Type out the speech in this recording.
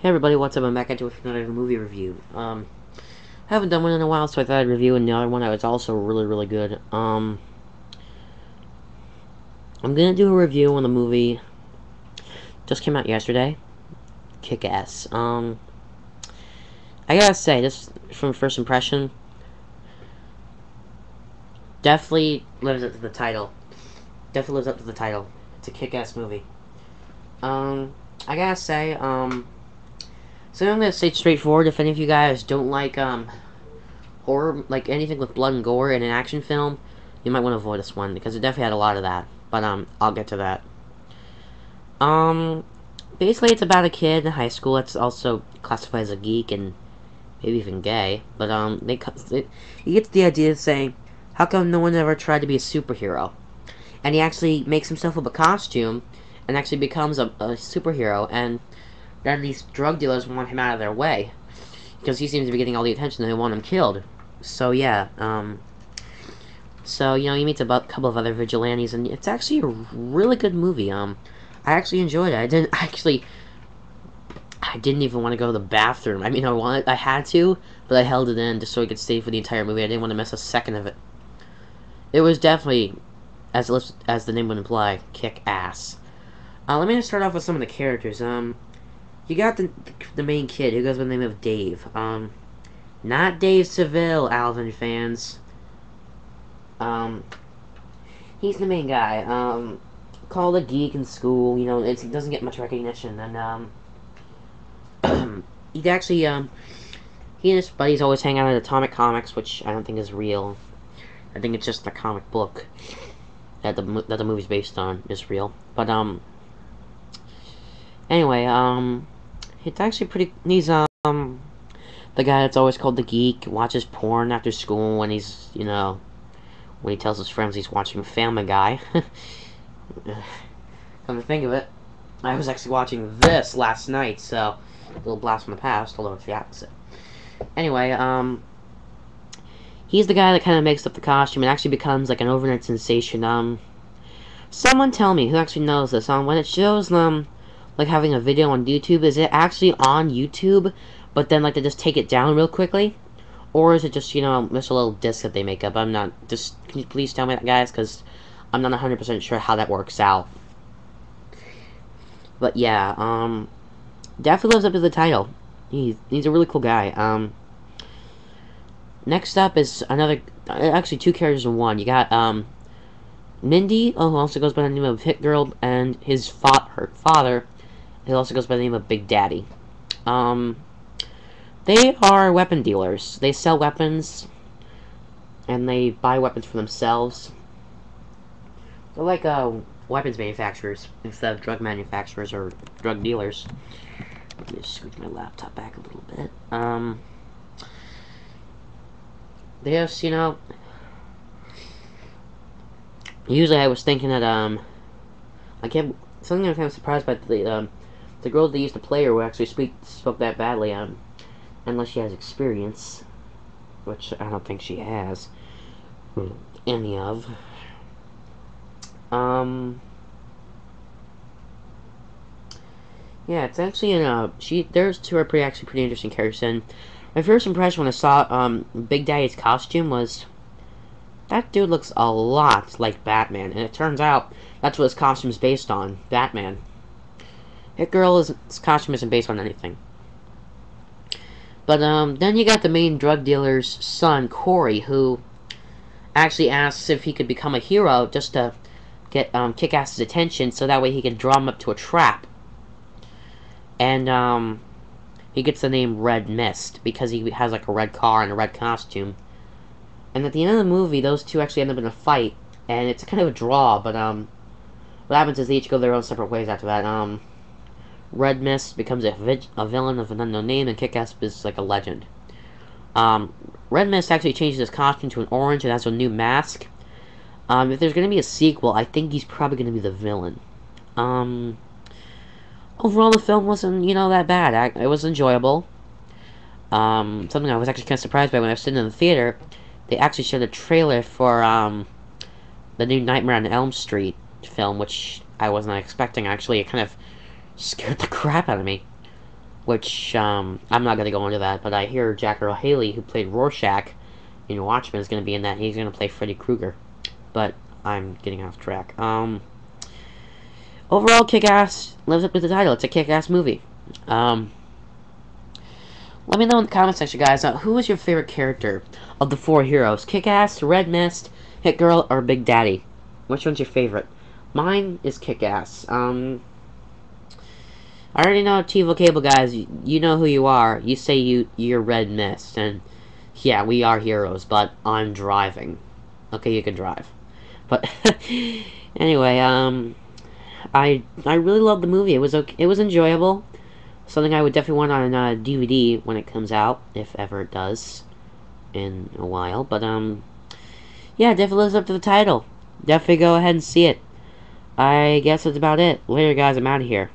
Hey everybody, what's up? I'm back into another movie review. Haven't done one in a while, so I thought I'd review another one that was also really good. I'm gonna do a review on the movie just came out yesterday, Kick-Ass. I gotta say, this from first impression, definitely lives up to the title. Definitely lives up to the title. It's a kick-ass movie. I gotta say, so I'm gonna say straightforward. If any of you guys don't like horror, like anything with blood and gore in an action film, you might want to avoid this one because it definitely had a lot of that. But I'll get to that. Um, Basically, it's about a kid in high school that's also classified as a geek and maybe even gay. But he gets the idea of saying, "How come no one ever tried to be a superhero?" And he actually makes himself up a costume and actually becomes a superhero. And then these drug dealers want him out of their way because he seems to be getting all the attention and they want him killed. So yeah, so, he meets a couple of other vigilantes, and it's actually a really good movie. I actually enjoyed it. I didn't even want to go to the bathroom. I mean, I had to, but I held it in just so I could stay for the entire movie. I didn't want to miss a second of it. It was definitely, as the name would imply, kick ass. Let me just start off with some of the characters. You got the main kid who goes by the name of Dave. Not Dave Seville, Alvin fans. He's the main guy. Called a geek in school. He doesn't get much recognition, and he actually he and his buddies always hang out at Atomic Comics, which I don't think is real. I think it's just a comic book that the movie's based on is real. But anyway, it's actually pretty. He's the guy that's always called the geek. Watches porn after school when he's when he tells his friends he's watching Family Guy. Come to think of it, I was actually watching this last night, so a little blast from the past, although it's the opposite. Anyway, he's the guy that kind of makes up the costume and actually becomes like an overnight sensation. Someone tell me who actually knows this. When it shows like having a video on YouTube, is it actually on YouTube, but then like they just take it down real quickly? Or is it just, just a little disc that they make up? I'm not, can you please tell me that, guys? Because I'm not 100% sure how that works out. But yeah, definitely lives up to the title. He's a really cool guy. Next up is actually two characters in one. You got, Mindy, who also goes by the name of Hit Girl, and her father, who also goes by the name of Big Daddy. They are weapon dealers. They sell weapons, and they buy weapons for themselves. They're like weapons manufacturers instead of drug manufacturers or drug dealers. Let me just scoot my laptop back a little bit. They just, usually I was thinking that something I'm kind of surprised by the girl that used to play her who actually spoke that badly. Unless she has experience, which I don't think she has any of. Yeah, it's actually there's two are pretty interesting characters. And my first impression when I saw Big Daddy's costume was that dude looks a lot like Batman, and it turns out that's what his costume is based on, Batman. Hit Girl's costume isn't based on anything. But then you got the main drug dealer's son, Corey, who actually asks if he could become a hero just to get Kick-Ass's attention, so that way he can draw him up to a trap. And he gets the name Red Mist because he has like a red car and a red costume. And at the end of the movie, those two actually end up in a fight, and it's kind of a draw. But what happens is they each go their own separate ways after that. Red Mist becomes a villain of an unknown name, and Kick-Ass is like a legend. Red Mist actually changes his costume to an orange and has a new mask. If there's going to be a sequel, I think he's probably going to be the villain. Overall, the film wasn't, that bad. It was enjoyable. Something I was actually kind of surprised by when I was sitting in the theater, they actually showed a trailer for the new Nightmare on Elm Street film, which I was not expecting. Actually, it kind of scared the crap out of me. which, I'm not going to go into that, but I hear Jack Earl Haley, who played Rorschach in Watchmen, is going to be in that. He's going to play Freddy Krueger. But I'm getting off track. Overall, Kick-Ass lives up to the title. It's a kick-ass movie. Let me know in the comment section, guys, who is your favorite character of the 4 heroes? Kick-Ass, Red Mist, Hit Girl, or Big Daddy? Which one's your favorite? Mine is Kick-Ass. I already know TiVo Cable, guys. You know who you are. You say you're Red Mist, and yeah, we are heroes, but I'm driving. Okay, you can drive. But anyway, I really loved the movie. It was okay. It was enjoyable. Something I would definitely want on DVD when it comes out, if ever it does, in a while. But yeah, definitely lives up to the title. Definitely go ahead and see it. I guess that's about it. Later, guys. I'm out of here.